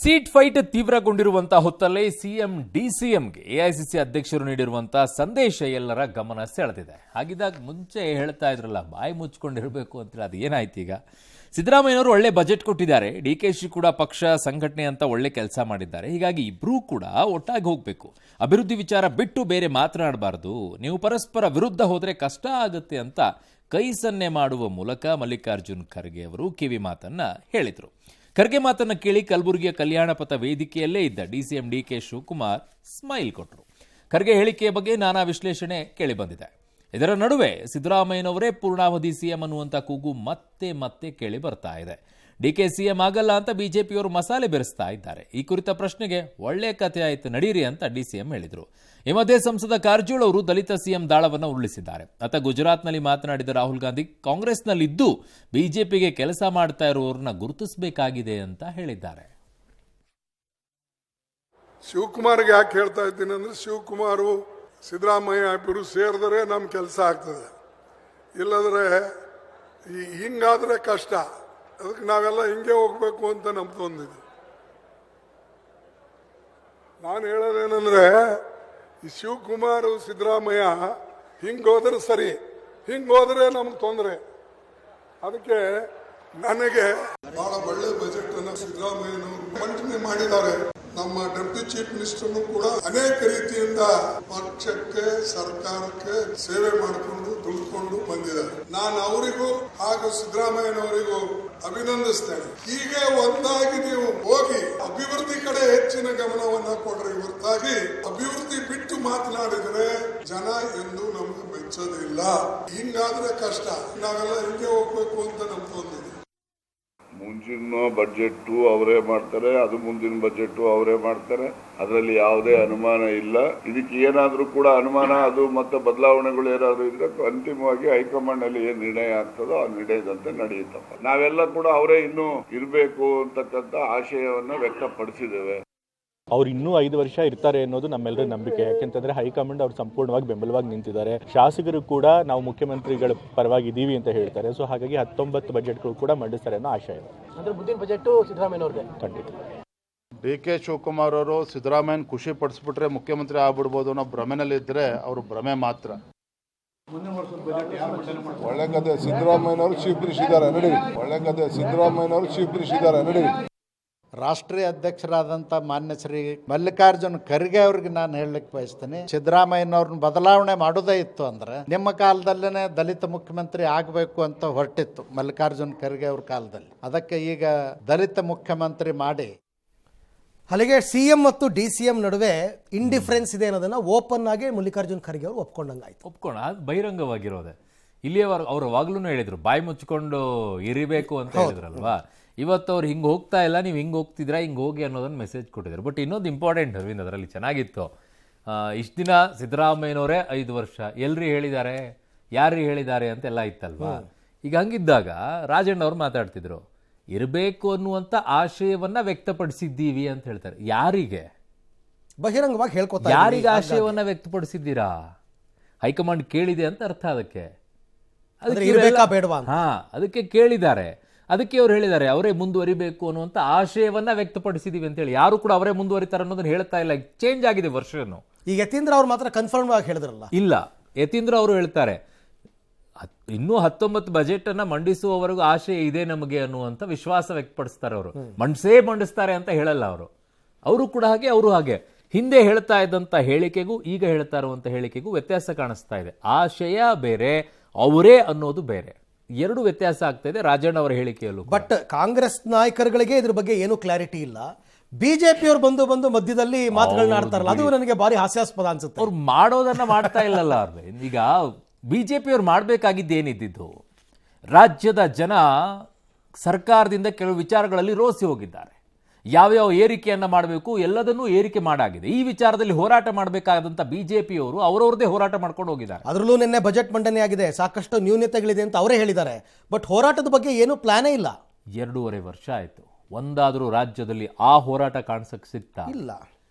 Seat fight ತೀವ್ರಗೊಂಡಿರುವಂತಹ ಹೊತ್ತಲ್ಲೇ CM ಡಿಸಿಎಂಗೆ AICC ಅಧ್ಯಕ್ಷರು ನೀಡಿರುವಂತಹ ಸಂದೇಶ ಎಲ್ಲರ ಗಮನ ಸೆಳೆದಿದೆ. ಹಾಗಿದ್ದಾಗ ಮುಂಚೆ ಹೇಳ್ತಾ ಇದ್ರಲ್ಲ ಬಾಯಿ ಮುಚ್ಕೊಂಡಿರಬೇಕು ಅಂತೇಳಿ ಅದು ಏನಾಯ್ತು ಈಗ? ಸಿದ್ದರಾಮಯ್ಯನವರು ಒಳ್ಳೆ ಬಜೆಟ್ ಕೊಟ್ಟಿದ್ದಾರೆ, ಡಿಕೆಶಿ ಕೂಡ ಪಕ್ಷ ಸಂಘಟನೆ ಅಂತ ಒಳ್ಳೆ ಕೆಲಸ ಮಾಡಿದ್ದಾರೆ. ಹೀಗಾಗಿ ಇಬ್ರೂ ಕೂಡ ಒಟ್ಟಾಗಿ ಹೋಗಬೇಕು, ಅಭಿವೃದ್ಧಿ ವಿಚಾರ ಬಿಟ್ಟು ಬೇರೆ ಮಾತನಾಡಬಾರದು, ನೀವು ಪರಸ್ಪರ ವಿರುದ್ಧ ಹೋದರೆ ಕಷ್ಟ ಆಗುತ್ತೆ ಅಂತ ಕೈ ಸನ್ನೆ ಮಾಡುವ ಮೂಲಕ ಮಲ್ಲಿಕಾರ್ಜುನ್ ಖರ್ಗೆ ಅವರು ಕಿವಿ ಮಾತನ್ನ ಹೇಳಿದರು. ಖರ್ಗೆ ಮಾತನ್ನ ಕೇಳಿ ಕಲಬುರಗಿಯ ಕಲ್ಯಾಣ ಪಥ ವೇದಿಕೆಯಲ್ಲೇ ಇದ್ದ ಡಿಸಿಎಂ ಡಿಕೆ ಶಿವಕುಮಾರ್ ಸ್ಮೈಲ್ ಕೊಟ್ಟರು. ಖರ್ಗೆ ಹೇಳಿಕೆಯ ಬಗ್ಗೆ ನಾನಾ ವಿಶ್ಲೇಷಣೆ ಕೇಳಿಬಂದಿದೆ. ಇದರ ನಡುವೆ ಸಿದ್ದರಾಮಯ್ಯನವರೇ ಪೂರ್ಣಾವಧಿ ಸಿಎಂ ಅನ್ನುವಂಥ ಕೂಗು ಮತ್ತೆ ಮತ್ತೆ ಕೇಳಿ ಬರ್ತಾ ಇದೆ. ಡಿಕೆ ಸಿಎಂ ಆಗಲ್ಲ ಅಂತ ಬಿಜೆಪಿಯವರು ಮಸಾಲೆ ಬೆರೆಸ್ತಾ ಇದ್ದಾರೆ. ಈ ಕುರಿತ ಪ್ರಶ್ನೆಗೆ ಒಳ್ಳೆ ಕಥೆ ಆಯ್ತು ನಡೀರಿ ಅಂತ ಡಿಸಿಎಂ ಹೇಳಿದರು. ಈ ಮಧ್ಯೆ ಸಂಸದ ಕಾರಜೋಳ ಅವರು ದಲಿತ ಸಿಎಂ ದಾಳವನ್ನು ಉರುಳಿಸಿದ್ದಾರೆ. ಅತ ಗುಜರಾತ್ನಲ್ಲಿ ಮಾತನಾಡಿದ ರಾಹುಲ್ ಗಾಂಧಿ ಕಾಂಗ್ರೆಸ್ನಲ್ಲಿದ್ದು ಬಿಜೆಪಿಗೆ ಕೆಲಸ ಮಾಡ್ತಾ ಇರುವವರನ್ನ ಗುರುತಿಸಬೇಕಾಗಿದೆ ಅಂತ ಹೇಳಿದ್ದಾರೆ. ಶಿವಕುಮಾರ್ಗೆ ಯಾಕೆ ಹೇಳ್ತಾ ಇದ್ದೀನಿ ಅಂದ್ರೆ, ಶಿವಕುಮಾರು ಸಿದ್ದರಾಮಯ್ಯ ಇಬ್ಬರು ಸೇರಿದ್ರೆ ನಮ್ಮ ಕೆಲಸ ಆಗ್ತದೆ, ಇಲ್ಲದ್ರೆ ಹಿಂಗಾದ್ರೆ ಕಷ್ಟ. ಅದಕ್ಕೆ ನಾವೆಲ್ಲ ಹಿಂಗೆ ಹೋಗ್ಬೇಕು ಅಂತ ನಮ್ದೊಂದಿದೆ. ನಾನು ಹೇಳೋದೇನೆಂದ್ರೆ, ಈ ಶಿವಕುಮಾರ್ ಸಿದ್ದರಾಮಯ್ಯ ಹಿಂಗೋದ್ರೆ ಸರಿ, ಹಿಂಗೋದ್ರೆ ನಮ್ಗೆ ತೊಂದರೆ. ಅದಕ್ಕೆ ನನಗೆ ಬಹಳ ಒಳ್ಳೆ ಬಜೆಟ್ ಅನ್ನು ಸಿದ್ದರಾಮಯ್ಯನವರು ಮಂಡನೆ ಮಾಡಿದ್ದಾರೆ. ನಮ್ಮ ಡೆಪ್ಟಿ ಚೀಫ್ ಮಿನಿಸ್ಟರ್ ಕೂಡ ಅನೇಕ ರೀತಿಯಿಂದ ಪಕ್ಷಕ್ಕೆ ಸರ್ಕಾರಕ್ಕೆ ಸೇವೆ ಮಾಡಿಕೊಂಡು ದುಡ್ಕೊಂಡು ಬಂದಿದ್ದಾರೆ. ನಾನು ಅವರಿಗೂ ಹಾಗೂ ಸಿದ್ದರಾಮಯ್ಯನವರಿಗೂ ಅಭಿನಂದಿಸ್ತೇನೆ. ಹೀಗೆ ಒಂದಾಗಿ ನೀವು ಹೋಗಿ ಅಭಿವೃದ್ಧಿ ಕಡೆ ಹೆಚ್ಚಿನ ಗಮನವನ್ನ ಕೊಡ್ರಿ, ಹೊರತಾಗಿ ಅಭಿವೃದ್ಧಿ ಬಿಟ್ಟು ಮಾತನಾಡಿದ್ರೆ ಜನ ಎಂದು ನಮ್ಗೆ ಮೆಚ್ಚೋದಿಲ್ಲ. ಹಿಂಗಾದ್ರೆ ಕಷ್ಟ. ನಾವೆಲ್ಲ ಹಿಂಗೆ ಹೋಗ್ಬೇಕು ಅಂತ ನಮ್ಗೊಂದಿದೆ. ಮುಂಚಿನ ಬಜೆಟ್ ಅವರೇ ಮಾಡ್ತಾರೆ, ಅದು ಮುಂದಿನ ಬಜೆಟ್ ಅವರೇ ಮಾಡ್ತಾರೆ, ಅದರಲ್ಲಿ ಯಾವುದೇ ಅನುಮಾನ ಇಲ್ಲ. ಇದಕ್ಕೆ ಏನಾದ್ರೂ ಕೂಡ ಅನುಮಾನ ಅದು ಮತ್ತೆ ಬದಲಾವಣೆಗಳು ಏನಾದ್ರು ಇದ್ರೆ ಅಂತಿಮವಾಗಿ ಹೈಕಮಾಂಡ್ ಅಲ್ಲಿ ಏನ್ ನಿರ್ಣಯ ಆಗ್ತದೋ ಆ ನಿರ್ಣಯದಂತೆ ನಡೆಯುತ್ತಪ್ಪ. ನಾವೆಲ್ಲ ಕೂಡ ಅವರೇ ಇನ್ನೂ ಇರಬೇಕು ಅಂತಕ್ಕಂಥ ಆಶಯವನ್ನ ವ್ಯಕ್ತಪಡಿಸಿದ್ದೇವೆ. ಅವ್ರು ಇನ್ನೂ 5 ವರ್ಷ ಇರ್ತಾರೆ ಅನ್ನೋದು ನಮ್ಮೆಲ್ಲರ ನಂಬಿಕೆ. ಯಾಕೆಂತಂದ್ರೆ ಹೈಕಮಾಂಡ್ ಅವ್ರು ಸಂಪೂರ್ಣವಾಗಿ ಬೆಂಬಲವಾಗಿ ನಿಂತಿದ್ದಾರೆ. ಶಾಸಕರು ಕೂಡ ನಾವು ಮುಖ್ಯಮಂತ್ರಿಗಳ ಪರವಾಗಿ ಇದ್ದೀವಿ ಅಂತ ಹೇಳ್ತಾರೆ. ಸೊ ಹಾಗಾಗಿ 19 ಬಜೆಟ್ಗಳು ಕೂಡ ಮಂಡಿಸ್ತಾರೆ ಅನ್ನೋ ಆಶಯ ಇದೆ. ಅಂದ್ರೆ ಮುಂದಿನ ಬಜೆಟ್ ಸಿದ್ದರಾಮಯ್ಯನವ್ರಿಗೆ ಖಂಡಿತ. ಡಿ.ಕೆ. ಶಿವಕುಮಾರ್ ಅವರು ಸಿದ್ದರಾಮಯ್ಯನ ಖುಷಿ ಪಡಿಸ್ಬಿಟ್ರೆ ಮುಖ್ಯಮಂತ್ರಿ ಆಗ್ಬಿಡ್ಬೋದು ಅನ್ನೋ ಭ್ರಮೆನಲ್ಲಿದ್ದರೆ ಅವರು ಭ್ರಮೆ ಮಾತ್ರ. ಒಳ್ಳೆ ಕತೆ, ಸಿದ್ದರಾಮಯ್ಯನವರು ಚೀಫ್ ಮಿನಿಸ್ಟರ್ ಇದ್ದಾರೆ ನಡೀರಿ. ಒಳ್ಳೆ ಕತೆ, ಸಿದ್ದರಾಮಯ್ಯನವರು ಚೀಫ್ ಮಿನಿಸ್ಟರ್ ಇದ್ದಾರೆ ನಡೀರಿ. ರಾಷ್ಟ್ರೀಯ ಅಧ್ಯಕ್ಷರಾದಂಥ ಮಾನ್ಯ ಶ್ರೀ ಮಲ್ಲಿಕಾರ್ಜುನ್ ಖರ್ಗೆ ಅವ್ರಿಗೆ ನಾನು ಹೇಳಲಿಕ್ಕೆ ಬಯಸ್ತೀನಿ, ಸಿದ್ದರಾಮಯ್ಯನವ್ರನ್ನ ಬದಲಾವಣೆ ಮಾಡೋದೇ ಇತ್ತು ಅಂದ್ರೆ ನಿಮ್ಮ ಕಾಲದಲ್ಲೇ ದಲಿತ ಮುಖ್ಯಮಂತ್ರಿ ಆಗಬೇಕು ಅಂತ ಹೊರಟಿತ್ತು ಮಲ್ಲಿಕಾರ್ಜುನ್ ಖರ್ಗೆ ಅವ್ರ ಕಾಲದಲ್ಲಿ. ಅದಕ್ಕೆ ಈಗ ದಲಿತ ಮುಖ್ಯಮಂತ್ರಿ ಮಾಡಿ. ಅಲ್ಲಿಗೆ ಸಿಎಂ ಮತ್ತು ಡಿಸಿಎಂ ನಡುವೆ ಇಂಡಿಫರೆನ್ಸ್ ಇದೆ ಅನ್ನೋದನ್ನ ಓಪನ್ ಆಗಿ ಮಲ್ಲಿಕಾರ್ಜುನ್ ಖರ್ಗೆ ಅವರು ಒಪ್ಕೊಂಡಂಗಾಯ್ತು. ಅದು ಬಹಿರಂಗವಾಗಿರೋದೆ. ಇಲ್ಲಿಯವರೆಗೂ ಅವರು ವಾಗ್ಲೂ ಹೇಳಿದ್ರು ಬಾಯಿ ಮುಚ್ಕೊಂಡು ಇರಬೇಕು ಅಂತ ಹೇಳಿದ್ರಲ್ವಾ. ಇವತ್ತು ಅವ್ರು ಹಿಂಗೆ ಹೋಗ್ತಾ ಇಲ್ಲ, ನೀವು ಹಿಂಗೆ ಹೋಗ್ತಿದ್ರಾ, ಹಿಂಗೆ ಹೋಗಿ ಅನ್ನೋದನ್ನು ಮೆಸೇಜ್ ಕೊಟ್ಟಿದ್ದಾರೆ. ಬಟ್ ಇನ್ನೊಂದು ಇಂಪಾರ್ಟೆಂಟ್ ಅರವಿಂದ್, ಅದರಲ್ಲಿ ಚೆನ್ನಾಗಿತ್ತು. ಇಷ್ಟು ದಿನ ಸಿದ್ದರಾಮಯ್ಯನವರೇ 5 ವರ್ಷ ಎಲ್ರಿ ಹೇಳಿದ್ದಾರೆ, ಯಾರ್ರಿ ಹೇಳಿದ್ದಾರೆ ಅಂತೆಲ್ಲ ಇತ್ತಲ್ವಾ. ಈಗ ಹಂಗಿದ್ದಾಗ ರಾಜಣ್ಣವ್ರು ಮಾತಾಡ್ತಿದ್ರು, ಇರಬೇಕು ಅನ್ನುವಂಥ ಆಶಯವನ್ನ ವ್ಯಕ್ತಪಡಿಸಿದ್ದೀವಿ ಅಂತ ಹೇಳ್ತಾರೆ. ಯಾರಿಗೆ ಬಹಿರಂಗವಾಗಿ ಹೇಳ್ಕೊತಾರೆ? ಯಾರಿಗೆ ಆಶಯವನ್ನ ವ್ಯಕ್ತಪಡಿಸಿದ್ದೀರಾ? ಹೈಕಮಾಂಡ್ ಕೇಳಿದೆ ಅಂತ ಅರ್ಥ. ಅದಕ್ಕೆ ಅದಕ್ಕೆ ಕೇಳಿದ್ದಾರೆ. ಅದಕ್ಕೆ ಅವ್ರು ಹೇಳಿದ್ದಾರೆ ಅವರೇ ಮುಂದುವರಿಬೇಕು ಅನ್ನುವಂಥ ಆಶಯವನ್ನ ವ್ಯಕ್ತಪಡಿಸಿದೀವಿ ಅಂತ ಹೇಳಿ. ಯಾರು ಕೂಡ ಅವರೇ ಮುಂದುವರಿತಾರೆ ಅನ್ನೋದನ್ನ ಹೇಳ್ತಾ ಇಲ್ಲ. ಚೇಂಜ್ ಆಗಿದೆ ವರ್ಷನು. ಈಗ ಯತೀಂದ್ರ ಅವ್ರು ಮಾತ್ರ ಕನ್ಫರ್ಮ್ ಆಗಿ ಹೇಳಿದ್ರಲ್ಲ. ಇಲ್ಲ, ಯತೀಂದ್ರ ಅವರು ಹೇಳ್ತಾರೆ ಇನ್ನೂ 19 ಬಜೆಟ್ ಅನ್ನ ಮಂಡಿಸುವವರೆಗೂ ಆಶಯ ಇದೆ ನಮಗೆ ಅನ್ನುವಂಥ ವಿಶ್ವಾಸ ವ್ಯಕ್ತಪಡಿಸ್ತಾರೆ. ಅವರು ಮಂಡಿಸ್ತಾರೆ ಅಂತ ಹೇಳಲ್ಲ ಅವರು ಕೂಡ ಹಾಗೆ, ಅವರು ಹಾಗೆ. ಹಿಂದೆ ಹೇಳ್ತಾ ಇದ್ದಂಥ ಹೇಳಿಕೆಗೂ ಈಗ ಹೇಳ್ತಾ ಇರುವಂಥ ಹೇಳಿಕೆಗೂ ವ್ಯತ್ಯಾಸ ಕಾಣಿಸ್ತಾ ಇದೆ. ಆಶಯ ಬೇರೆ, ಅವರೇ ಅನ್ನೋದು ಬೇರೆ, ಎರಡು ವ್ಯತ್ಯಾಸ ಆಗ್ತಾ ಇದೆ ರಾಜಣ್ಣ ಅವರ ಹೇಳಿಕೆಯಲ್ಲೂ. ಬಟ್ ಕಾಂಗ್ರೆಸ್ ನಾಯಕರುಗಳಿಗೆ ಇದ್ರ ಬಗ್ಗೆ ಏನು ಕ್ಲಾರಿಟಿ ಇಲ್ಲ. ಬಿಜೆಪಿಯವರು ಬಂದು ಮಧ್ಯದಲ್ಲಿ ಮಾತುಗಳನ್ನ ಆಡ್ತಾರಲ್ಲ, ಅದು ನನಗೆ ಭಾರಿ ಹಾಸ್ಯಾಸ್ಪದ ಅನ್ಸುತ್ತೆ. ಅವ್ರು ಮಾಡೋದನ್ನ ಮಾಡ್ತಾ ಇಲ್ಲಲ್ಲ. ಈಗ ಬಿಜೆಪಿಯವ್ರು ಮಾಡಬೇಕಾಗಿದ್ದೇನಿದ್ದು, ರಾಜ್ಯದ ಜನ ಸರ್ಕಾರದಿಂದ ಕೆಲವು ವಿಚಾರಗಳಲ್ಲಿ ರೋಸಿ ಹೋಗಿದ್ದಾರೆ. ಯಾವ್ಯಾವ ಏರಿಕೆಯನ್ನ ಮಾಡಬೇಕು ಎಲ್ಲದನ್ನೂ ಏರಿಕೆ ಮಾಡಾಗಿದೆ. ಈ ವಿಚಾರದಲ್ಲಿ ಹೋರಾಟ ಮಾಡಬೇಕಾದಂತ ಬಿಜೆಪಿಯವರು ಅವರವ್ರದೇ ಹೋರಾಟ ಮಾಡ್ಕೊಂಡು ಹೋಗಿದ್ದಾರೆ. ಅದರಲ್ಲೂ ನಿನ್ನೆ ಬಜೆಟ್ ಮಂಡನೆ ಆಗಿದೆ, ಸಾಕಷ್ಟು ನ್ಯೂನತೆಗಳಿದೆ ಅಂತ ಅವರೇ ಹೇಳಿದ್ದಾರೆ. ಬಟ್ ಹೋರಾಟದ ಬಗ್ಗೆ ಏನು ಪ್ಲಾನೇ ಇಲ್ಲ. 2.5 ವರ್ಷ ಆಯ್ತು, ಒಂದಾದ್ರೂ ರಾಜ್ಯದಲ್ಲಿ ಆ ಹೋರಾಟ ಕಾಣಿಸಕ್ ಸಿಗ್ತಾ ಇಲ್ಲ.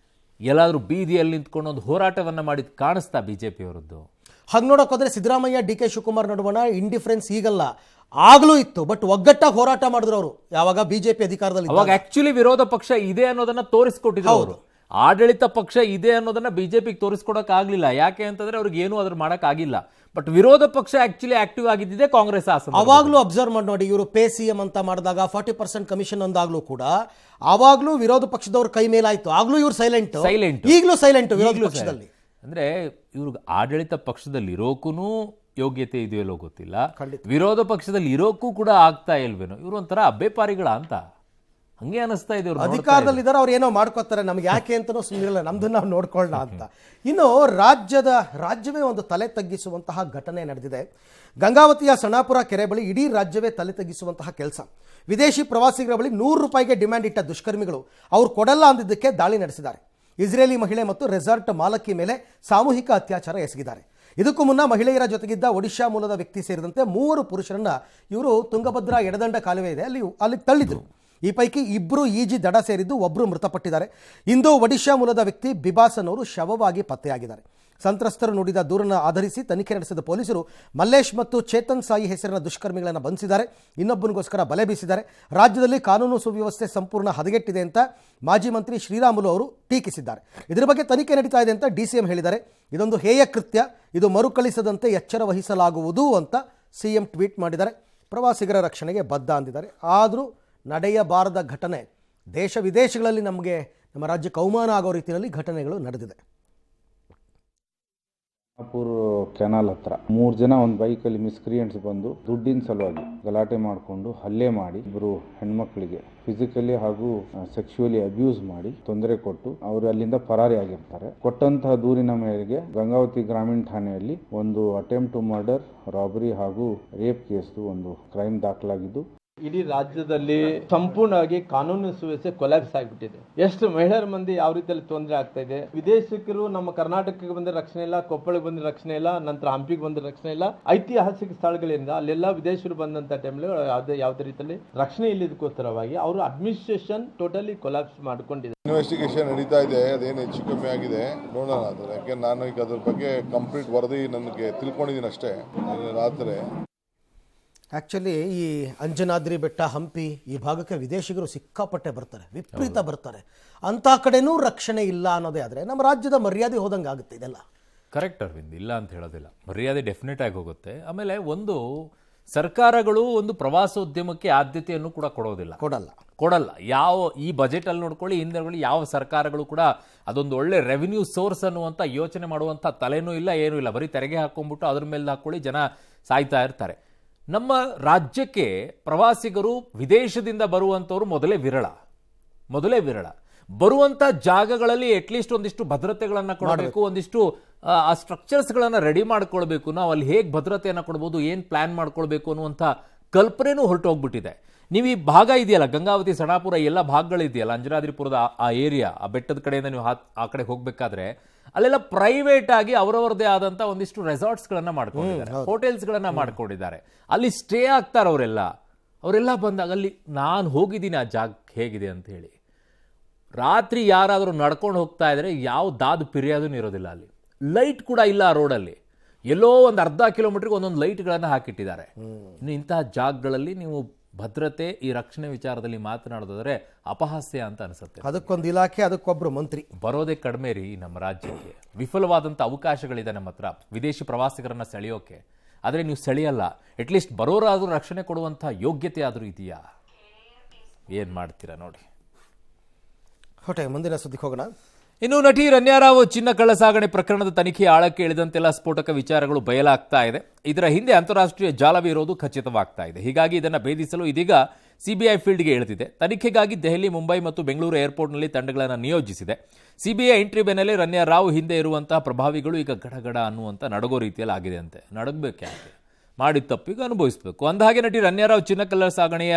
ಎಲ್ಲಾದ್ರೂ ಬೀದಿಯಲ್ಲಿ ನಿಂತ್ಕೊಂಡು ಒಂದು ಹೋರಾಟವನ್ನ ಮಾಡಿದ್ ಕಾಣಿಸ್ತಾ ಬಿಜೆಪಿಯವರದ್ದು? ಹಾಗೆ ನೋಡೋಕೋದ್ರೆ ಸಿದ್ದರಾಮಯ್ಯ ಡಿ ಕೆ ಶಿವಕುಮಾರ್ ನಡುವಣ ಇಂಡಿಫರೆನ್ಸ್ ಈಗಲ್ಲ, ಆಗ್ಲೂ ಇತ್ತು, ಬಟ್ ಒಗ್ಗಟ್ಟಾಗಿ ಹೋರಾಟ ಮಾಡಿದ್ರು ಅವರು ಯಾವಾಗ ಬಿಜೆಪಿ ಅಧಿಕಾರದಲ್ಲಿ ಅವಾಗ ಆಕ್ಚುಲಿ ವಿರೋಧ ಪಕ್ಷ ಇದೆ ಅನ್ನೋದನ್ನ ತೋರಿಸ್ಕೊಟ್ಟಿದ್ರು ಅವರು. ಆಡಳಿತ ಪಕ್ಷ ಇದೆ ಅನ್ನೋದನ್ನ ಬಿಜೆಪಿಗೆ ತೋರಿಸ್ಕೊಡಕ್ ಆಗ್ಲಿಲ್ಲ. ಯಾಕೆ ಅಂತಂದ್ರೆ ಅವ್ರಿಗೆ ಏನು ಅದ್ರ ಮಾಡಕ್ ಆಗಿಲ್ಲ. ಬಟ್ ವಿರೋಧ ಪಕ್ಷ ಆಕ್ಚುಲಿ ಆಕ್ಟಿವ್ ಆಗಿದ್ದಿದೆ ಕಾಂಗ್ರೆಸ್. ಅವಾಗ್ಲೂ ಅಬ್ಸರ್ವ್ ಮಾಡಿ ನೋಡಿ, ಇವರು ಪೇ ಸಿ ಎಂ ಅಂತ ಮಾಡಿದಾಗ 40% ಕಮಿಷನ್ ಅಂದಾಗ್ಲೂ ಕೂಡ ಅವಾಗ್ಲೂ ವಿರೋಧ ಪಕ್ಷದವ್ರ ಕೈ ಮೇಲಾಯ್ತು. ಆಗ್ಲೂ ಇವ್ರು ಸೈಲೆಂಟ್, ಈಗಲೂ ಸೈಲೆಂಟ್ ವಿರೋಧ ಪಕ್ಷದಲ್ಲಿ. ಅಂದ್ರೆ ಇವ್ರಿಗೆ ಆಡಳಿತ ಪಕ್ಷದಲ್ಲಿ ಇರೋಕೂ ಯೋಗ್ಯತೆ ಇದೆಯಲ್ಲೋ ಗೊತ್ತಿಲ್ಲ, ವಿರೋಧ ಪಕ್ಷದಲ್ಲಿ ಇರೋಕ್ಕೂ ಕೂಡ ಆಗ್ತಾ ಇಲ್ವೇನೋ. ಇವರು ಒಂಥರ ಅಬ್ಬೆಪಾರಿಗಳ ಅಂತ ಹಂಗೆ ಅನಿಸ್ತಾ ಇದೆ. ಅಧಿಕಾರದಲ್ಲಿದ್ದಾರೆ, ಅವ್ರು ಏನೋ ಮಾಡ್ಕೋತಾರೆ, ನಮ್ಗೆ ಯಾಕೆ ಅಂತನೂ ಸುಮ್ಮನಿರಲ್ಲ, ನಮ್ದನ್ನ ನಾವು ನೋಡ್ಕೊಳ್ಳೋಣ ಅಂತ. ಇನ್ನು ರಾಜ್ಯವೇ ಒಂದು ತಲೆ ತಗ್ಗಿಸುವಂತಹ ಘಟನೆ ನಡೆದಿದೆ. ಗಂಗಾವತಿಯ ಸಣಾಪುರ ಕೆರೆ ಬಳಿ ಇಡೀ ರಾಜ್ಯವೇ ತಲೆ ತಗ್ಗಿಸುವಂತಹ ಕೆಲಸ. ವಿದೇಶಿ ಪ್ರವಾಸಿಗರ ಬಳಿ 100 ರೂಪಾಯಿಗೆ ಡಿಮ್ಯಾಂಡ್ ಇಟ್ಟ ದುಷ್ಕರ್ಮಿಗಳು ಅವ್ರು ಕೊಡಲ್ಲ ಅಂದಿದ್ದಕ್ಕೆ ದಾಳಿ ನಡೆಸಿದ್ದಾರೆ. ಇಸ್ರೇಲಿ ಮಹಿಳೆ ಮತ್ತು ರೆಸಾರ್ಟ್ ಮಾಲಕಿ ಮೇಲೆ ಸಾಮೂಹಿಕ ಅತ್ಯಾಚಾರ ಎಸಗಿದ್ದಾರೆ. ಇದಕ್ಕೂ ಮುನ್ನ ಮಹಿಳೆಯರ ಜೊತೆಗಿದ್ದ ಒಡಿಶಾ ಮೂಲದ ವ್ಯಕ್ತಿ ಸೇರಿದಂತೆ 3 ಪುರುಷರನ್ನ ಇವರು ತುಂಗಭದ್ರಾ ಎಡದಂಡ ಕಾಲುವೆ ಇದೆ ಅಲ್ಲಿ ತಳ್ಳಿದ್ರು. ಈ ಪೈಕಿ 2 ಈಜಿ ದಡ ಸೇರಿದ್ದು, 1 ಮೃತಪಟ್ಟಿದ್ದಾರೆ. ಇಂದು ಒಡಿಶಾ ಮೂಲದ ವ್ಯಕ್ತಿ ಬಿಬಾಸನ್ ಅವರು ಶವವಾಗಿ ಪತ್ತೆಯಾಗಿದ್ದಾರೆ. ಸಂತ್ರಸ್ತರು ನುಡಿದ ದೂರನ್ನು ಆಧರಿಸಿ ತನಿಖೆ ನಡೆಸಿದ ಪೊಲೀಸರು ಮಲ್ಲೇಶ್ ಮತ್ತು ಚೇತನ್ ಸಾಯಿ ಹೆಸರಿನ ದುಷ್ಕರ್ಮಿಗಳನ್ನು ಬಂಧಿಸಿದ್ದಾರೆ. ಇನ್ನೊಬ್ಬನಿಗೋಸ್ಕರ ಬಲೆ ಬೀಸಿದ್ದಾರೆ. ರಾಜ್ಯದಲ್ಲಿ ಕಾನೂನು ಸುವ್ಯವಸ್ಥೆ ಸಂಪೂರ್ಣ ಹದಗೆಟ್ಟಿದೆ ಅಂತ ಮಾಜಿ ಮಂತ್ರಿ ಶ್ರೀರಾಮುಲು ಅವರು ಟೀಕಿಸಿದ್ದಾರೆ. ಇದರ ಬಗ್ಗೆ ತನಿಖೆ ನಡೀತಾ ಇದೆ ಅಂತ DCM ಹೇಳಿದ್ದಾರೆ. ಇದೊಂದು ಹೇಯ ಕೃತ್ಯ, ಇದು ಮರುಕಳಿಸದಂತೆ ಎಚ್ಚರ ವಹಿಸಲಾಗುವುದು ಅಂತ CM ಟ್ವೀಟ್ ಮಾಡಿದ್ದಾರೆ. ಪ್ರವಾಸಿಗರ ರಕ್ಷಣೆಗೆ ಬದ್ಧ ಅಂದಿದ್ದಾರೆ. ಆದರೂ ನಡೆಯಬಾರದ ಘಟನೆ, ದೇಶ ವಿದೇಶಗಳಲ್ಲಿ ನಮ್ಮ ರಾಜ್ಯಕ್ಕೆ ಅವಮಾನ ಆಗೋ ರೀತಿಯಲ್ಲಿ ಘಟನೆಗಳು ನಡೆದಿದೆ. ಕೆನಾಲ್ ಹತ್ರ 3 ಜನ ಒಂದು ಬೈಕಲ್ಲಿ ಮಿಸ್ಕ್ರಿಯೆಂಟ್ಸ್ ಬಂದು ದುಡ್ಡಿನ ಸಲುವಾಗಿ ಗಲಾಟೆ ಮಾಡಿಕೊಂಡು ಹಲ್ಲೆ ಮಾಡಿ 2 ಹೆಣ್ಮಕ್ಳಿಗೆ ಫಿಸಿಕಲಿ ಹಾಗೂ ಸೆಕ್ಸುವಲಿ ಅಬ್ಯೂಸ್ ಮಾಡಿ ತೊಂದರೆ ಕೊಟ್ಟು ಅವರು ಅಲ್ಲಿಂದ ಪರಾರಿ ಆಗಿರ್ತಾರೆ. ಕೊಟ್ಟಂತಹ ದೂರಿನ ಮೇರೆಗೆ ಗಂಗಾವತಿ ಗ್ರಾಮೀಣ ಠಾಣೆಯಲ್ಲಿ ಒಂದು ಅಟೆಂಪ್ಟ್ ಟು ಮರ್ಡರ್, ರಾಬರಿ ಹಾಗೂ ರೇಪ್ ಕೇಸ್ ಒಂದು ಕ್ರೈಮ್ ದಾಖಲಾಗಿದ್ದು, ಇಡೀ ರಾಜ್ಯದಲ್ಲಿ ಸಂಪೂರ್ಣವಾಗಿ ಕಾನೂನು ಸುವ್ಯವಸ್ಥೆ ಕೊಲ್ಯಾಪ್ಸ್ ಆಗಿಬಿಟ್ಟಿದೆ. ಎಷ್ಟು ಮಹಿಳೆಯರ ಮಂದಿ ಯಾವ ರೀತಿಯಲ್ಲಿ ತೊಂದರೆ ಆಗ್ತಾ ಇದೆ. ವಿದೇಶಿಕರು ನಮ್ಮ ಕರ್ನಾಟಕಕ್ಕೆ ಬಂದ ರಕ್ಷಣೆ ಇಲ್ಲ, ಕೊಪ್ಪಳಕ್ಕೆ ಬಂದ ರಕ್ಷಣೆ ಇಲ್ಲ, ನಂತರ ಹಂಪಿಗೆ ಬಂದ ರಕ್ಷಣೆ ಇಲ್ಲ. ಐತಿಹಾಸಿಕ ಸ್ಥಳಗಳಿಂದ ಅಲ್ಲೆಲ್ಲ ವಿದೇಶಿಗರು ಬಂದಂತ ಟೈಮ್ಲಿ ಯಾವುದೇ ರೀತಿಯಲ್ಲಿ ರಕ್ಷಣೆ ಇಲ್ಲದಕ್ಕೋಸ್ಕರವಾಗಿ ಅವರು ಅಡ್ಮಿನಿಸ್ಟ್ರೇಷನ್ ಟೋಟಲಿ ಕೊಲ್ಯಾಪ್ಸ್ ಮಾಡ್ಕೊಂಡಿದೆ. ಇನ್ವೆಸ್ಟಿಗೇಷನ್ ನಡೀತಾ ಇದೆ, ಅದೇನು ಹೆಚ್ಚು ಕಮ್ಮಿ ಆಗಿದೆ ನೋಡೋಣ. ಅದು ಯಾಕೆ ನಾನು ಈಗ ಅದ್ರ ಬಗ್ಗೆ ಕಂಪ್ಲೀಟ್ ವರದಿ ನನಗೆ ತಿಳ್ಕೊಂಡಿದ್ದೀನಿ ಅಷ್ಟೇ. ರಾತ್ರಿ ಆ್ಯಕ್ಚುಲಿ ಈ ಅಂಜನಾದ್ರಿ ಬೆಟ್ಟ, ಹಂಪಿ ಈ ಭಾಗಕ್ಕೆ ವಿದೇಶಿಗರು ಸಿಕ್ಕಾಪಟ್ಟೆ ಬರ್ತಾರೆ, ವಿಪರೀತ ಬರ್ತಾರೆ. ಅಂಥ ಕಡೆನೂ ರಕ್ಷಣೆ ಇಲ್ಲ ಅನ್ನೋದೇ ಆದರೆ ನಮ್ಮ ರಾಜ್ಯದ ಮರ್ಯಾದೆ ಹೋದಂಗೆ ಆಗುತ್ತೆ ಇದೆಲ್ಲ. ಕರೆಕ್ಟ್ ಅರವಿಂದ್, ಇಲ್ಲ ಅಂತ ಹೇಳೋದಿಲ್ಲ, ಮರ್ಯಾದೆ ಡೆಫಿನೆಟ್ ಆಗಿ ಹೋಗುತ್ತೆ. ಆಮೇಲೆ ಒಂದು ಸರ್ಕಾರಗಳು ಒಂದು ಪ್ರವಾಸೋದ್ಯಮಕ್ಕೆ ಆದ್ಯತೆಯನ್ನು ಕೂಡ ಕೊಡಲ್ಲ. ಯಾವ ಈ ಬಜೆಟ್ ಅಲ್ಲಿ ನೋಡ್ಕೊಳ್ಳಿ, ಹಿಂದೆ ಯಾವ ಸರ್ಕಾರಗಳು ಕೂಡ ಅದೊಂದು ಒಳ್ಳೆ ರೆವಿನ್ಯೂ ಸೋರ್ಸ್ ಅನ್ನುವಂಥ ಯೋಚನೆ ಮಾಡುವಂಥ ತಲೆನೂ ಇಲ್ಲ, ಏನೂ ಇಲ್ಲ. ಬರೀ ತೆರಿಗೆ ಹಾಕೊಂಡ್ಬಿಟ್ಟು ಅದ್ರ ಮೇಲೆ ಹಾಕೊಳ್ಳಿ ಜನ ಸಾಯ್ತಾ ಇರ್ತಾರೆ. ನಮ್ಮ ರಾಜ್ಯಕ್ಕೆ ಪ್ರವಾಸಿಗರು ವಿದೇಶದಿಂದ ಬರುವಂಥವ್ರು ಮೊದಲೇ ವಿರಳ. ಬರುವಂಥ ಜಾಗಗಳಲ್ಲಿ ಅಟ್ಲೀಸ್ಟ್ ಒಂದಿಷ್ಟು ಭದ್ರತೆಗಳನ್ನು ಕೊಡಬೇಕು, ಒಂದಿಷ್ಟು ಆ ಸ್ಟ್ರಕ್ಚರ್ಸ್ಗಳನ್ನು ರೆಡಿ ಮಾಡ್ಕೊಳ್ಬೇಕು. ನಾವು ಅಲ್ಲಿ ಹೇಗೆ ಭದ್ರತೆಯನ್ನು ಕೊಡ್ಬೋದು, ಏನು ಪ್ಲಾನ್ ಮಾಡ್ಕೊಳ್ಬೇಕು ಅನ್ನುವಂಥ ಕಲ್ಪನೆನೂ ಹೊರಟೋಗ್ಬಿಟ್ಟಿದೆ. ನೀವು ಈ ಭಾಗ ಇದೆಯಲ್ಲ, ಗಂಗಾವತಿ, ಸಣಾಪುರ ಎಲ್ಲ ಭಾಗಗಳಿದೆಯಲ್ಲ, ಅಂಜನಾದ್ರಿಪುರದ ಆ ಏರಿಯಾ, ಆ ಬೆಟ್ಟದ ಕಡೆಯಿಂದ ನೀವು ಆ ಕಡೆ ಹೋಗ್ಬೇಕಾದ್ರೆ ಅಲ್ಲೆಲ್ಲ ಪ್ರೈವೇಟ್ ಆಗಿ ಅವರವರದೇ ಆದಂಥ ಒಂದಿಷ್ಟು ರೆಸಾರ್ಟ್ಸ್ಗಳನ್ನ ಮಾಡ್ಕೊಂಡಿದ್ದಾರೆ, ಹೋಟೆಲ್ಸ್ಗಳನ್ನ ಮಾಡ್ಕೊಂಡಿದ್ದಾರೆ. ಅಲ್ಲಿ ಸ್ಟೇ ಆಗ್ತಾರೆ ಅವರೆಲ್ಲ ಬಂದಾಗ ಅಲ್ಲಿ ನಾನು ಹೋಗಿದ್ದೀನಿ ಆ ಜಾಗ ಹೇಗಿದೆ ಅಂತ ಹೇಳಿ. ರಾತ್ರಿ ಯಾರಾದರೂ ನಡ್ಕೊಂಡು ಹೋಗ್ತಾ ಇದ್ರೆ ಯಾವ ದಾದು ಪಿರಿಯೋದೂ ಇರೋದಿಲ್ಲ. ಅಲ್ಲಿ ಲೈಟ್ ಕೂಡ ಇಲ್ಲ ಆ ರೋಡಲ್ಲಿ. ಎಲ್ಲೋ ಒಂದು ಅರ್ಧ ಕಿಲೋಮೀಟರ್ಗೆ ಒಂದೊಂದು ಲೈಟ್ಗಳನ್ನು ಹಾಕಿಟ್ಟಿದ್ದಾರೆ. ಇನ್ನು ಇಂತಹ ಜಾಗಗಳಲ್ಲಿ ನೀವು ಭದ್ರತೆ, ಈ ರಕ್ಷಣೆ ವಿಚಾರದಲ್ಲಿ ಮಾತನಾಡೋದಾದ್ರೆ ಅಪಹಾಸ್ಯ ಅಂತ ಅನಿಸುತ್ತೆ. ಅದಕ್ಕೊಂದು ಇಲಾಖೆ, ಅದಕ್ಕೊಬ್ರು ಮಂತ್ರಿ ಬರೋದೇ ಕಡಿಮೆ ರೀ ನಮ್ಮ ರಾಜ್ಯಕ್ಕೆ. ವಿಫಲವಾದಂಥ ಅವಕಾಶಗಳಿದೆ ನಮ್ಮ ಹತ್ರ ವಿದೇಶಿ ಪ್ರವಾಸಿಗರನ್ನ ಸೆಳೆಯೋಕೆ. ಆದರೆ ನೀವು ಸೆಳೆಯಲ್ಲ. ಅಟ್ಲೀಸ್ಟ್ ಬರೋರಾದ್ರೂ ರಕ್ಷಣೆ ಕೊಡುವಂಥ ಯೋಗ್ಯತೆ ಆದರೂ ಇದೆಯಾ? ಏನು ಮಾಡ್ತೀರಾ ನೋಡಿ. ಮುಂದಿನ ಸುದ್ದಿಗೆ ಹೋಗೋಣ. ಇನ್ನು ನಟಿ ರನ್ಯಾರಾವ್ ಚಿನ್ನ ಕಳ್ಳಸಾಗಣೆ ಪ್ರಕರಣದ ತನಿಖೆ ಆಳಕ್ಕೆ ಇಳಿದಂತೆಲ್ಲ ಸ್ಫೋಟಕ ವಿಚಾರಗಳು ಬಯಲಾಗ್ತಾ ಇದೆ. ಇದರ ಹಿಂದೆ ಅಂತಾರಾಷ್ಟ್ರೀಯ ಜಾಲವೇ ಇರೋದು ಖಚಿತವಾಗ್ತಾ ಇದೆ. ಹೀಗಾಗಿ ಇದನ್ನು ಭೇದಿಸಲು ಇದೀಗ ಸಿಬಿಐ ಫೀಲ್ಡ್ಗೆ ಇಳಿದಿದೆ. ತನಿಖೆಗಾಗಿ ದೆಹಲಿ, ಮುಂಬೈ ಮತ್ತು ಬೆಂಗಳೂರು ಏರ್ಪೋರ್ಟ್ನಲ್ಲಿ ತಂಡಗಳನ್ನು ನಿಯೋಜಿಸಿದೆ. ಸಿಬಿಐ ಎಂಟ್ರಿ ಬೆನ್ನಲ್ಲೇ ರನ್ಯಾರಾವ್ ಹಿಂದೆ ಇರುವಂತಹ ಪ್ರಭಾವಿಗಳು ಈಗ ಗಡಗಡ ಅನ್ನುವಂಥ ನಡಗೋ ರೀತಿಯಲ್ಲಿ ಆಗಿದೆ ಅಂತೆ. ನಡಗಬೇಕು ಯಾಕೆ? ಮಾಡಿದ ತಪ್ಪಿಗೆ ಅನುಭವಿಸಬೇಕು. ಅಂದಹಾಗೆ ನಟಿ ರನ್ಯಾರಾವ್ ಚಿನ್ನ ಕಳ್ಳಸಾಗಣೆಯ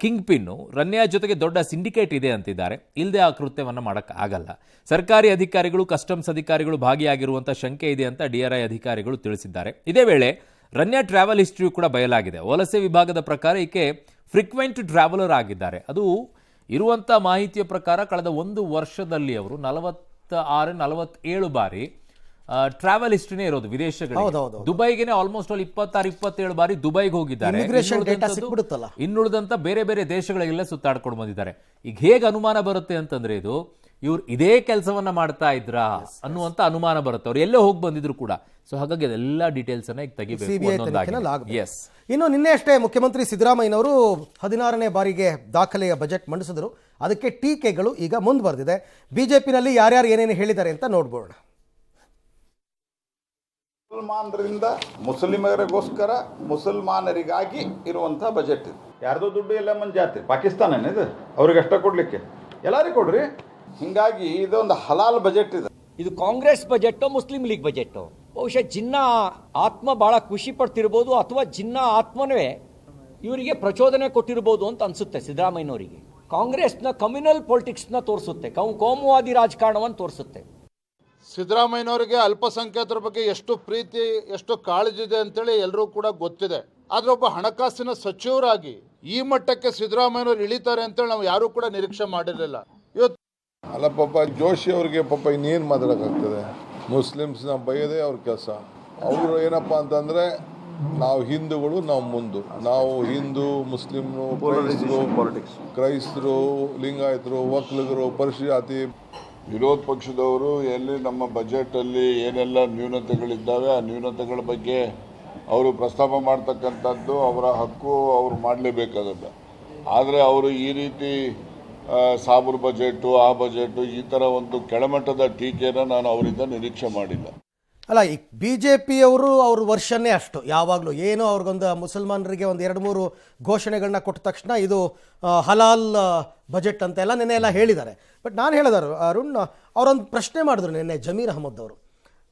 ಕಿಂಗ್ ಪಿನ್ನು ರನ್ಯಾ ಜೊತೆಗೆ ದೊಡ್ಡ ಸಿಂಡಿಕೇಟ್ ಇದೆ ಅಂತಿದ್ದಾರೆ. ಇಲ್ಲದೆ ಆ ಕೃತ್ಯವನ್ನು ಮಾಡೋಕ್ಕಾಗಲ್ಲ. ಸರ್ಕಾರಿ ಅಧಿಕಾರಿಗಳು, ಕಸ್ಟಮ್ಸ್ ಅಧಿಕಾರಿಗಳು ಭಾಗಿಯಾಗಿರುವಂಥ ಶಂಕೆ ಇದೆ ಅಂತ DRI ಅಧಿಕಾರಿಗಳು ತಿಳಿಸಿದ್ದಾರೆ. ಇದೇ ವೇಳೆ ರನ್ಯಾ ಟ್ರಾವೆಲ್ ಹಿಸ್ಟ್ರಿ ಕೂಡ ಬಯಲಾಗಿದೆ. ವಲಸೆ ವಿಭಾಗದ ಪ್ರಕಾರ ಈಕೆ ಫ್ರೀಕ್ವೆಂಟ್ ಟ್ರಾವೆಲರ್ ಆಗಿದ್ದಾರೆ. ಅದು ಇರುವಂಥ ಮಾಹಿತಿಯ ಪ್ರಕಾರ ಕಳೆದ 1 ವರ್ಷದಲ್ಲಿ ಅವರು 46-47 ಬಾರಿ ಟ್ರಾವೆಲ್ ಹಿಸ್ಟ್ರಿನೇ ಇರೋದು ವಿದೇಶಗಳು. ಹೌದೌದು. ದುಬೈಗೆನೆ ಆಲ್ಮೋಸ್ಟ್ ಅಲ್ಲಿ 26-27 ಬಾರಿ ದುಬೈಗೆ ಹೋಗಿದ್ದಾರೆ. Immigration data ಸಿಕ್ಬಿಡುತ್ತಲ್ಲ. ಇನ್ನುಳಿದಂತ ಬೇರೆ ಬೇರೆ ದೇಶಗಳಿಗೆಲ್ಲ ಸುತ್ತಾಡ್ಕೊಂಡು ಬಂದಿದ್ದಾರೆ. ಈಗ ಹೇಗೆ ಅನುಮಾನ ಬರುತ್ತೆ ಅಂತಂದ್ರೆ ಇದು ಇವ್ರು ಇದೇ ಕೆಲಸವನ್ನ ಮಾಡ್ತಾ ಇದ್ರಾ ಅನ್ನುವಂತ ಅನುಮಾನ ಬರುತ್ತೆ. ಅವ್ರು ಎಲ್ಲೇ ಹೋಗಿ ಬಂದಿದ್ರು ಕೂಡ. ಸೊ ಹಾಗಾಗಿ ಅದೆಲ್ಲ ಡೀಟೇಲ್ಸ್ ಅನ್ನ ಈಗ ತೆಗಿಬೇಕು ಒಂದೊಂದಾಗಿ. ಎಸ್. ಇನ್ನು ನಿನ್ನೆ ಅಷ್ಟೇ ಮುಖ್ಯಮಂತ್ರಿ ಸಿದ್ದರಾಮಯ್ಯನವರು 16ನೇ ಬಾರಿಗೆ ದಾಖಲೆಯ ಬಜೆಟ್ ಮಂಡಿಸಿದ್ರು. ಅದಕ್ಕೆ ಟೀಕೆಗಳು ಈಗ ಮುಂದುವರೆದಿದೆ. ಬಿಜೆಪಿನಲ್ಲಿ ಯಾರ್ಯಾರು ಏನೇನು ಹೇಳಿದ್ದಾರೆ ಅಂತ ನೋಡ್ಬೋಣ. ಮುಸಲ್ಮಾನರಿಂದ ಮುಸಲಿಮರಿಗೋಸ್ಕರ ಮುಸಲ್ಮಾನರಿಗಾಗಿ ಇರುವಂತಹ ಬಜೆಟ್ ಇದು. ಯಾರ್ದೋ ದುಡ್ಡು ಎಲ್ಲ ಮಂಜಾತಿ ಪಾಕಿಸ್ತಾನ ಇದು ಅವ್ರಿಗೆ ಅಷ್ಟ ಕೊಡ್ಲಿಕ್ಕೆ ಎಲ್ಲರಿಗೂ ಕೊಡ್ರಿ. ಹಿಂಗಾಗಿ ಇದೊಂದು ಹಲಾಲ್ ಬಜೆಟ್ ಇದೆ. ಇದು Congress budget Muslim league budget. ಬಹುಶಃ ಜಿನ್ನಾ ಆತ್ಮ ಬಹಳ ಖುಷಿ ಪಡ್ತಿರ್ಬೋದು, ಅಥವಾ ಜಿನ್ನಾ ಆತ್ಮನೇ ಇವರಿಗೆ ಪ್ರಚೋದನೆ ಕೊಟ್ಟಿರ್ಬೋದು ಅಂತ ಅನ್ಸುತ್ತೆ ಸಿದ್ದರಾಮಯ್ಯನವರಿಗೆ. ಕಾಂಗ್ರೆಸ್ನ ಕಮ್ಯುನಲ್ ಪೊಲಿಟಿಕ್ಸ್ನ ತೋರಿಸುತ್ತೆ, ಕೋಮುವಾದಿ ರಾಜಕಾರಣವನ್ನು ತೋರಿಸುತ್ತೆ. ಸಿದ್ದರಾಮಯ್ಯನವರಿಗೆ ಅಲ್ಪಸಂಖ್ಯಾತರ ಬಗ್ಗೆ ಎಷ್ಟು ಪ್ರೀತಿ ಎಷ್ಟು ಕಾಳಜಿ ಇದೆ ಅಂತೇಳಿ ಎಲ್ಲರೂ ಕೂಡ ಗೊತ್ತಿದೆ. ಆದ್ರೆ ಒಬ್ಬ ಹಣಕಾಸಿನ ಸಚಿವರಾಗಿ ಈ ಮಟ್ಟಕ್ಕೆ ಸಿದ್ದರಾಮಯ್ಯನವರು ಇಳಿತಾರೆ ಅಂತೇಳಿ ನಾವು ಯಾರು ಕೂಡ ನಿರೀಕ್ಷೆ ಮಾಡಿರಲಿಲ್ಲ. ಇವತ್ತು ಅಲ್ಲ ಪಾಪ ಜೋಶಿ ಅವ್ರಿಗೆ ಪಾಪ ಇನ್ನೇನು ಮಾತಾಡೋಕ್ಕಾಗ್ತದೆ. ಮುಸ್ಲಿಮ್ಸ್ನ ಬೈಯೋದೇ ಅವ್ರ ಕೆಲಸ. ಅವರು ಏನಪ್ಪ ಅಂತಂದರೆ ನಾವು ಹಿಂದೂಗಳು, ನಾವು ಮುಂದು, ನಾವು ಹಿಂದೂ ಮುಸ್ಲಿಮ್ರು ಕ್ರೈಸ್ತರು ಲಿಂಗಾಯತರು ಒಕ್ಕಲಿಗರು ಪರಿಶಿಷ್ಟ ವಿರೋಧ ಪಕ್ಷದವರು ಎಲ್ಲಿ ನಮ್ಮ ಬಜೆಟಲ್ಲಿ ಏನೆಲ್ಲ ನ್ಯೂನತೆಗಳಿದ್ದಾವೆ ಆ ನ್ಯೂನತೆಗಳ ಬಗ್ಗೆ ಅವರು ಪ್ರಸ್ತಾಪ ಮಾಡ್ತಕ್ಕಂಥದ್ದು ಅವರ ಹಕ್ಕು, ಅವರು ಮಾಡಲೇಬೇಕಾದಲ್ಲ. ಆದರೆ ಅವರು ಈ ರೀತಿ ಸಾಬರ್ ಬಜೆಟು ಆ ಬಜೆಟು ಈ ಥರ ಒಂದು ಕೆಳಮಟ್ಟದ ಟೀಕೆಯನ್ನು ನಾನು ಅವರಿಂದ ನಿರೀಕ್ಷೆ ಮಾಡಿಲ್ಲ. ಅಲ್ಲ, ಈ ಬಿಜೆಪಿಯವರು ಅವ್ರ ವರ್ಷನೇ ಅಷ್ಟು ಯಾವಾಗಲೂ ಏನೋ ಅವ್ರಿಗೊಂದು ಮುಸಲ್ಮಾನರಿಗೆ ಒಂದು 2-3 ಘೋಷಣೆಗಳನ್ನ ಕೊಟ್ಟ ತಕ್ಷಣ ಇದು ಹಲಾಲ್ ಬಜೆಟ್ ಅಂತೆಲ್ಲ ನೆನ್ನೆ ಎಲ್ಲ ಹೇಳಿದ್ದಾರೆ. ಬಟ್ ನಾನು ಹೇಳಿದರು ಅರುಣ್, ಅವರೊಂದು ಪ್ರಶ್ನೆ ಮಾಡಿದ್ರು ನಿನ್ನೆ ಜಮೀರ್ ಅಹಮದ್ ಅವರು.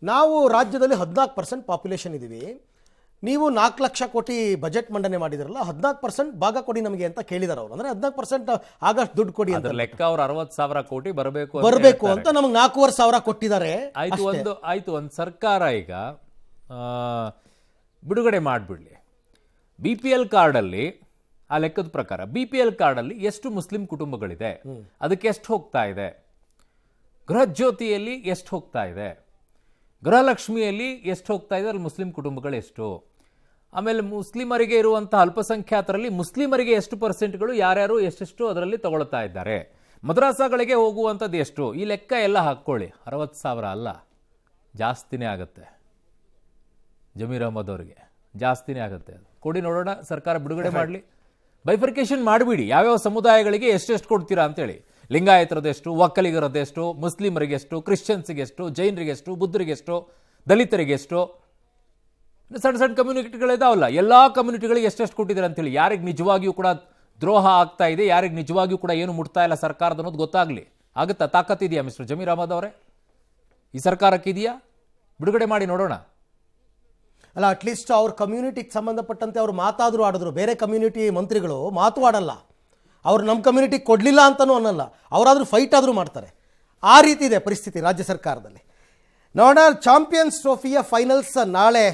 ನಾವು ರಾಜ್ಯದಲ್ಲಿ 14% ಪಾಪ್ಯುಲೇಷನ್ ಇದ್ದೀವಿ, ನೀವು 4 ಲಕ್ಷ ಕೋಟಿ ಬಜೆಟ್ ಮಂಡನೆ ಮಾಡಿದ್ರಲ್ಲ, 14% ಭಾಗ ಕೊಡಿ ನಮಗೆ ಅಂತ ಕೇಳಿದಾರೆ ಅವರು. ಅಂದ್ರೆ 14% ಆಗಷ್ಟು ದುಡ್ಡು ಕೊಡಿ ಅಂತ ಲೆಕ್ಕ. ಅವ್ರು 60,000 ಕೋಟಿ ಬರಬೇಕು ಅಂತ ನಮಗೆ 4,500 ಕೊಟ್ಟಿದ್ದಾರೆ. ಆಯ್ತು ಒಂದು ಸರ್ಕಾರ ಈಗ ಬಿಡುಗಡೆ ಮಾಡಿಬಿಡ್ಲಿ. BPL ಕಾರ್ಡಲ್ಲಿ ಆ ಲೆಕ್ಕದ ಪ್ರಕಾರ BPL ಕಾರ್ಡಲ್ಲಿ ಎಷ್ಟು ಮುಸ್ಲಿಂ ಕುಟುಂಬಗಳಿದೆ, ಅದಕ್ಕೆ ಎಷ್ಟು ಹೋಗ್ತಾ ಇದೆ, ಗೃಹ ಜ್ಯೋತಿಯಲ್ಲಿ ಎಷ್ಟು ಹೋಗ್ತಾ ಇದೆ, ಗೃಹಲಕ್ಷ್ಮಿಯಲ್ಲಿ ಎಷ್ಟು ಹೋಗ್ತಾ ಇದೆ, ಅಲ್ಲಿ ಮುಸ್ಲಿಂ ಕುಟುಂಬಗಳು ಎಷ್ಟು, ಆಮೇಲೆ ಮುಸ್ಲಿಮರಿಗೆ ಇರುವಂತಹ ಅಲ್ಪಸಂಖ್ಯಾತರಲ್ಲಿ ಮುಸ್ಲಿಮರಿಗೆ ಎಷ್ಟು ಪರ್ಸೆಂಟ್ಗಳು ಯಾರ್ಯಾರು ಎಷ್ಟೆಷ್ಟು ಅದರಲ್ಲಿ ತಗೊಳ್ತಾ ಇದ್ದಾರೆ, ಮದ್ರಾಸಾಗಳಿಗೆ ಹೋಗುವಂಥದ್ದು ಎಷ್ಟು, ಈ ಲೆಕ್ಕ ಎಲ್ಲ ಹಾಕ್ಕೊಳ್ಳಿ. 60,000 ಅಲ್ಲ, ಜಾಸ್ತಿನೇ ಆಗುತ್ತೆ. ಜಮೀರ್ ಅಹಮದ್ ಅವರಿಗೆ ಜಾಸ್ತಿನೇ ಆಗುತ್ತೆ. ಕೊಡಿ ನೋಡೋಣ, ಸರ್ಕಾರ ಬಿಡುಗಡೆ ಮಾಡಲಿ, ಬೈಫರ್ಕೇಶನ್ ಮಾಡಿಬಿಡಿ ಯಾವ್ಯಾವ ಸಮುದಾಯಗಳಿಗೆ ಎಷ್ಟೆಷ್ಟು ಕೊಡ್ತೀರಾ ಅಂತೇಳಿ. ಲಿಂಗಾಯತರದೆಷ್ಟು, ಒಕ್ಕಲಿಗರದೆಷ್ಟು, ಮುಸ್ಲಿಮರಿಗೆಷ್ಟು, ಕ್ರಿಶ್ಚಿಯನ್ಸಿಗೆಷ್ಟು, ಜೈನರಿಗೆಷ್ಟು, ಬುದ್ಧರಿಗೆಷ್ಟು, ದಲಿತರಿಗೆಷ್ಟು, ಸಣ್ಣ ಸಣ್ಣ ಕಮ್ಯುನಿಟಿಗಳಿದಾವಲ್ಲ, ಎಲ್ಲ ಕಮ್ಯುನಿಟಿಗಳಿಗೆ ಎಷ್ಟೆಷ್ಟು ಕೊಟ್ಟಿದ್ದಾರೆ ಅಂತೇಳಿ. ಯಾರಿಗೆ ನಿಜವಾಗಿಯೂ ಕೂಡ ದ್ರೋಹ ಆಗ್ತಾ ಇದೆ, ಯಾರಿಗೆ ನಿಜವಾಗಿಯೂ ಕೂಡ ಏನು ಮುಟ್ತಾ ಇಲ್ಲ ಸರ್ಕಾರದ ಅನ್ನೋದು ಗೊತ್ತಾಗಲಿ. ಆಗುತ್ತಾ? ತಾಕತ್ತಿದೆಯಾ ಮಿಸ್ಟರ್ ಜಮೀರ್ ಅಹಮದ್ ಅವರೇ? ಈ ಸರ್ಕಾರಕ್ಕಿದೆಯಾ? ಬಿಡುಗಡೆ ಮಾಡಿ ನೋಡೋಣ. ಅಲ್ಲ, ಅಟ್ಲೀಸ್ಟ್ ಅವ್ರ ಕಮ್ಯುನಿಟಿಗೆ ಸಂಬಂಧಪಟ್ಟಂತೆ ಅವ್ರು ಮಾತಾದರೂ ಆಡಿದ್ರು. ಬೇರೆ ಕಮ್ಯುನಿಟಿ ಮಂತ್ರಿಗಳು ಮಾತು ಆಡಲ್ಲ. ಅವ್ರು ನಮ್ಮ ಕಮ್ಯುನಿಟಿಗೆ ಕೊಡಲಿಲ್ಲ ಅಂತಲೂ ಅನ್ನಲ್ಲ, ಅವರಾದರೂ ಫೈಟ್ ಆದರೂ ಮಾಡ್ತಾರೆ. ಆ ರೀತಿ ಇದೆ ಪರಿಸ್ಥಿತಿ ರಾಜ್ಯ ಸರ್ಕಾರದಲ್ಲಿ. ನೋಡೋಣ, ಚಾಂಪಿಯನ್ಸ್ ಟ್ರೋಫಿಯ ಫೈನಲ್ಸ್ ನಾಳೆ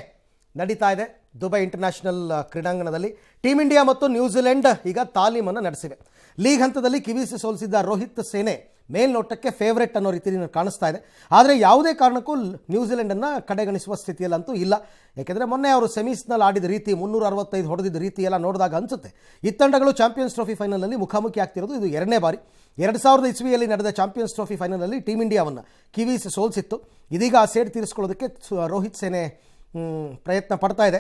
ನಡೀತಾ ಇದೆ ದುಬೈ ಇಂಟರ್ನ್ಯಾಷನಲ್ ಕ್ರೀಡಾಂಗಣದಲ್ಲಿ. ಟೀಮ್ ಇಂಡಿಯಾ ಮತ್ತು ನ್ಯೂಜಿಲೆಂಡ್ ಈಗ ತಾಲೀಮನ್ನು ನಡೆಸಿವೆ. ಲೀಗ್ ಹಂತದಲ್ಲಿ ಕಿವೀಸ್ ಸೋಲಿಸಿದ್ದ ರೋಹಿತ್ ಸೇನೆ ಮೇಲ್ನೋಟಕ್ಕೆ ಫೇವ್ರೆಟ್ ಅನ್ನೋ ರೀತಿಯಲ್ಲಿ ಕಾಣಿಸ್ತಾ ಇದೆ. ಆದರೆ ಯಾವುದೇ ಕಾರಣಕ್ಕೂ ನ್ಯೂಜಿಲೆಂಡನ್ನು ಕಡೆಗಣಿಸುವ ಸ್ಥಿತಿಯಲ್ಲಂತೂ ಇಲ್ಲ. ಯಾಕೆಂದರೆ ಮೊನ್ನೆ ಅವರು ಸೆಮೀಸ್ನಲ್ಲಿ ಆಡಿದ ರೀತಿ, 365 ಹೊಡೆದಿದ್ದ ರೀತಿ ಎಲ್ಲ ನೋಡಿದಾಗ ಅನಿಸುತ್ತೆ ಈ ತಂಡಗಳು ಚಾಂಪಿಯನ್ಸ್ ಟ್ರೋಫಿ ಫೈನಲ್ನಲ್ಲಿ ಮುಖಾಮುಖಿ ಆಗ್ತಿರೋದು ಇದು 2ನೇ ಬಾರಿ. 2000 ಇಸ್ವಿಯಲ್ಲಿ ನಡೆದ ಚಾಂಪಿಯನ್ಸ್ ಟ್ರೋಫಿ ಫೈನಲ್ನಲ್ಲಿ ಟೀಮ್ ಇಂಡಿಯಾವನ್ನು ಕಿವೀಸ್ ಸೋಲಿಸಿತ್ತು. ಇದೀಗ ಆ ಸೇಡು ತೀರಿಸ್ಕೊಳ್ಳೋದಕ್ಕೆ ರೋಹಿತ್ ಸೇನೆ ಪ್ರಯತ್ನ ಪಡ್ತಾ ಇದೆ.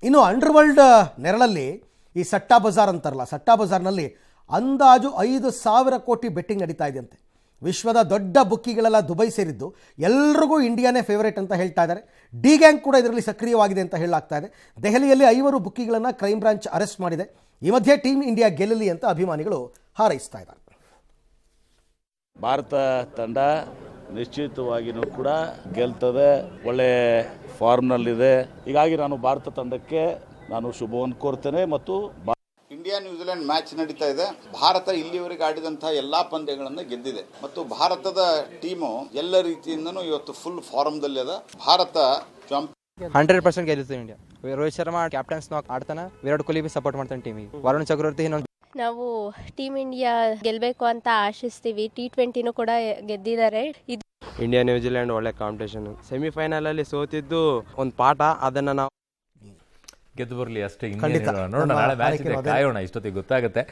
ಇನ್ನು ಅಂಡರ್ವರ್ಲ್ಡ್ ನೆರಳಲ್ಲಿ ಈ ಸಟ್ಟಾ ಬಜಾರ್ ಅಂತಾರಲ್ಲ, ಸಟ್ಟಾ ಬಜಾರ್ನಲ್ಲಿ ಅಂದಾಜು 5,000 ಕೋಟಿ ಬೆಟ್ಟಿಂಗ್ ನಡೀತಾ ಇದೆ ಅಂತೆ. ವಿಶ್ವದ ದೊಡ್ಡ ಬುಕ್ಕಿಗಳೆಲ್ಲ ದುಬೈ ಸೇರಿದ್ದು, ಎಲ್ರಿಗೂ ಇಂಡಿಯಾನೇ ಫೇವರೇಟ್ ಅಂತ ಹೇಳ್ತಾ ಇದ್ದಾರೆ. ಡಿ ಗ್ಯಾಂಗ್ ಕೂಡ ಇದರಲ್ಲಿ ಸಕ್ರಿಯವಾಗಿದೆ ಅಂತ ಹೇಳಲಾಗ್ತಾ ಇದೆ. ದೆಹಲಿಯಲ್ಲಿ 5 ಬುಕ್ಕಿಗಳನ್ನು ಕ್ರೈಮ್ ಬ್ರಾಂಚ್ ಅರೆಸ್ಟ್ ಮಾಡಿದೆ. ಈ ಮಧ್ಯೆ ಟೀಮ್ ಇಂಡಿಯಾ ಗೆಲ್ಲಲಿ ಅಂತ ಅಭಿಮಾನಿಗಳು ಹಾರೈಸ್ತಾ ಇದ್ದಾರೆ. ಭಾರತ ತಂಡ ನಿಶ್ಚಿತವಾಗಿಯೂ ಕೂಡ ಗೆಲ್ತದೆ, ಒಳ್ಳೆ ಫಾರ್ಮ್ನಲ್ಲಿದೆ. ಹೀಗಾಗಿ ನಾನು ಭಾರತ ತಂಡಕ್ಕೆ ನಾನು ಶುಭವನ್ನು ಕೋರ್ತೇನೆ. ಮತ್ತು ಇಂಡಿಯಾ ನ್ಯೂಜಿಲೆಂಡ್ ಮ್ಯಾಚ್ ನಡೀತಾ ಇದೆ. ಭಾರತ ಇಲ್ಲಿವರೆಗೆ ಆಡಿದಂತಹ ಎಲ್ಲಾ ಪಂದ್ಯಗಳನ್ನು ಗೆದ್ದಿದೆ ಮತ್ತು ಭಾರತದ ಟೀಮು ಎಲ್ಲ ರೀತಿಯಿಂದನೂ ಇವತ್ತು ಫುಲ್ ಫಾರ್ಮ್ದಲ್ಲಿ ಅದ. ಭಾರತ 100% ಗೆಲ್ಲುತ್ತೆ ಇಂಡಿಯಾ. ರೋಹಿತ್ ಶರ್ಮಾ ಕ್ಯಾಪ್ಟನ್ಸ್ ಆಡ್ತಾನೆ, ವಿರಾಟ್ ಕೊಹ್ಲಿ ಬಿ ಸಪೋರ್ಟ್ ಮಾಡ್ತಾನೆ ಟೀಮಿಗೆ. ವರುಣ್ ಚಕ್ರವರ್ತಿ ನಾವು ಟೀಮ್ ಇಂಡಿಯಾ ಗೆಲ್ಲಬೇಕು ಅಂತ ಆಶಿಸ್ತೀವಿ. T20 ಕೂಡ ಗೆದ್ದಿದ್ದಾರೆ. ಇಂಡಿಯಾ ನ್ಯೂಜಿಲೆಂಡ್ ಒಳ್ಳೆ ಕಾಂಪಿಟೇಷನ್. ಸೆಮಿಫೈನಲ್ ಅಲ್ಲಿ ಸೋತಿದ್ದು ಒಂದು ಪಾಠ, ಅದನ್ನ ನಾವು ಗೆದ್ದು ಬರಲಿ ಅಷ್ಟೇ. ನೋಡೋಣ, ನಾಳೆ ಮ್ಯಾಚ್ ಇದೆ, ಕಾಯೋಣ, ಇಷ್ಟೊತ್ತಿಗೆ ಗೊತ್ತಾಗುತ್ತೆ.